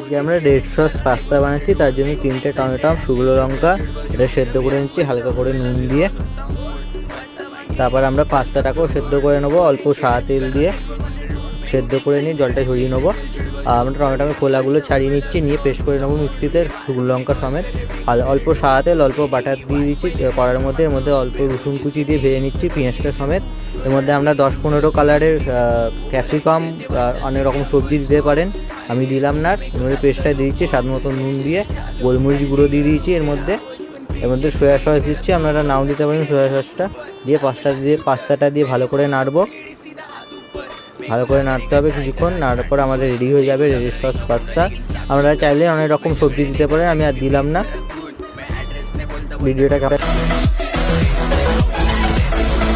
আজকে আমরা red sauce pasta বানাচ্ছি, তার জন্য 3টে টমেটো, শুকনো লঙ্কা এটা সেদ্ধ করে নিচ্ছি হালকা করে নুন দিয়ে। তারপর আমরা পাস্তাটাকেও সেদ্ধ করে নেবো অল্প সাদা তেল দিয়ে, সেদ্ধ করে নিয়ে জলটা ঝরিয়ে নেবো। আমরা টমেটোর খোলাগুলো ছাড়িয়ে নিচ্ছি, নিয়ে পেস্ট করে নেবো মিক্সিতে শুকনো লঙ্কা সমেত। আর অল্প সাদা তেল অল্প বাটার দিয়ে দিচ্ছি কড়ার মধ্যে, এর মধ্যে অল্প রসুন কুচি দিয়ে ভেজে নিচ্ছি পেঁয়াজটা সমেত। এর মধ্যে আমরা 10-15 কালারের ক্যাপসিকাম অনেক রকম সবজি দিতে পারেন, আমি দিলাম না। এর মধ্যে পেস্টটা দিয়েছি, স্বাদ মতো নুন দিয়ে গোলমরিচ গুঁড়ো দিয়ে দিয়েছি এর মধ্যে সয়া সস দিচ্ছি, আপনারা নাও দিতে পারেন সয়া সসটা। দিয়ে পাস্তাটা দিয়ে ভালো করে নাড়বো, ভালো করে নাড়তে হবে কিছুক্ষণ। নাড়ার পর আমাদের রেডি হয়ে যাবে রেড সস পাস্তা। আপনারা চাইলে অনেক রকম সবজি দিতে পারেন, আমি আর দিলাম না। ভিডিওটা